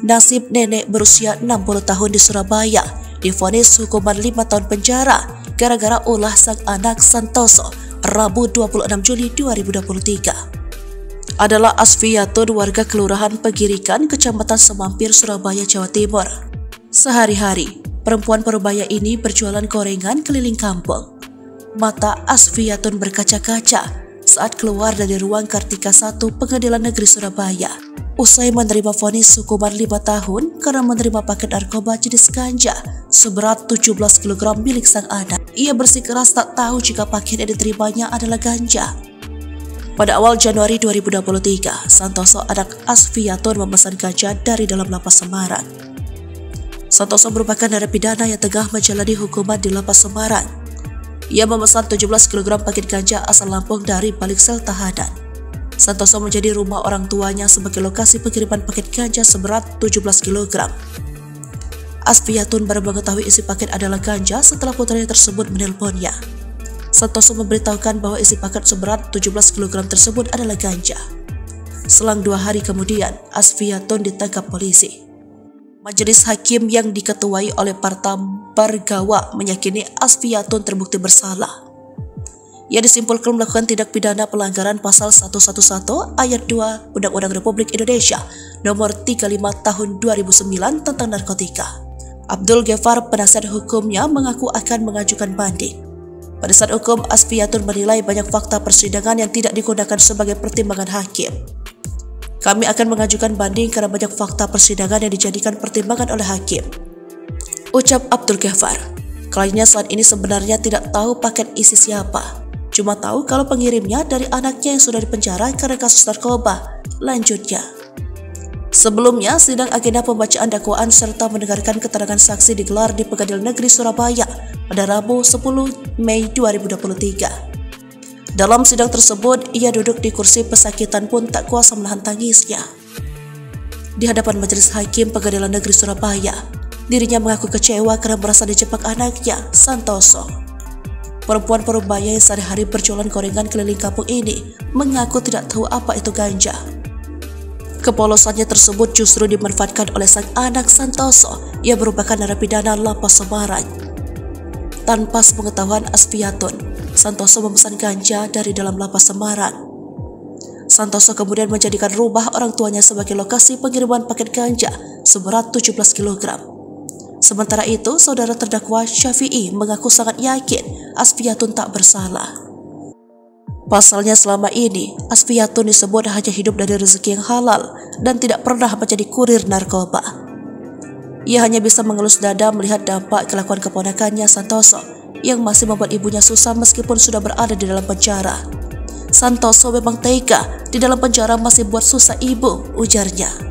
Nasib nenek berusia 60 tahun di Surabaya divonis hukuman 5 tahun penjara gara-gara ulah sang anak Santoso Rabu 26 Juli 2023. Adalah Asfiyatun, warga Kelurahan Pegirikan, Kecamatan Semampir, Surabaya, Jawa Timur. Sehari-hari, perempuan Parubaya ini berjualan gorengan keliling kampung. Mata Asfiyatun berkaca-kaca saat keluar dari ruang Kartika 1 Pengadilan Negeri Surabaya usai menerima vonis hukuman 5 tahun karena menerima paket narkoba jenis ganja seberat 17 kg milik sang anak. Ia bersikeras tak tahu jika paket yang diterimanya adalah ganja. Pada awal Januari 2023, Santoso, anak Asfiyatun, memesan ganja dari dalam lapas Semarang. Santoso merupakan narapidana yang tengah menjalani hukuman di lapas Semarang. Ia memesan 17 kg paket ganja asal Lampung dari balik sel tahanan. Santoso menjadi rumah orang tuanya sebagai lokasi pengiriman paket ganja seberat 17 kg. Asfiyatun baru mengetahui isi paket adalah ganja setelah putranya tersebut menelponnya. Santoso memberitahukan bahwa isi paket seberat 17 kg tersebut adalah ganja. Selang 2 hari kemudian, Asfiyatun ditangkap polisi. Majelis hakim yang diketuai oleh Partam Bargawa meyakini Asfiyatun terbukti bersalah. Ia disimpulkan melakukan tindak pidana pelanggaran pasal 111 ayat 2 Undang-Undang Republik Indonesia nomor 35 tahun 2009 tentang narkotika. Abdul Ghefar, penasihat hukumnya, mengaku akan mengajukan banding. Pada saat hukum, Asfiyatun menilai banyak fakta persidangan yang tidak digunakan sebagai pertimbangan hakim. Kami akan mengajukan banding karena banyak fakta persidangan yang dijadikan pertimbangan oleh hakim, ucap Abdul Ghefar. Kliennya saat ini sebenarnya tidak tahu paket isi siapa, cuma tahu kalau pengirimnya dari anaknya yang sudah dipenjara karena kasus narkoba, lanjutnya. Sebelumnya, sidang agenda pembacaan dakwaan serta mendengarkan keterangan saksi digelar di Pengadilan Negeri Surabaya pada Rabu 10 Mei 2023. Dalam sidang tersebut, ia duduk di kursi pesakitan pun tak kuasa menahan tangisnya. Di hadapan majelis hakim Pengadilan Negeri Surabaya, dirinya mengaku kecewa karena merasa dijebak anaknya, Santoso. Perempuan Parubaya yang sehari-hari berjualan gorengan keliling kampung ini mengaku tidak tahu apa itu ganja. Kepolosannya tersebut justru dimanfaatkan oleh sang anak Santoso yang merupakan narapidana lapas Semarang. Tanpa sepengetahuan Asfiyatun, Santoso memesan ganja dari dalam lapas Semarang. Santoso kemudian menjadikan rumah orang tuanya sebagai lokasi pengiriman paket ganja seberat 17 kg. Sementara itu, saudara terdakwa Syafi'i mengaku sangat yakin Asfiyatun tak bersalah. Pasalnya selama ini, Asfiyatun disebut hanya hidup dari rezeki yang halal dan tidak pernah menjadi kurir narkoba. Ia hanya bisa mengelus dada melihat dampak kelakuan keponakannya Santoso yang masih membuat ibunya susah meskipun sudah berada di dalam penjara. Santoso memang tega, di dalam penjara masih buat susah ibu, ujarnya.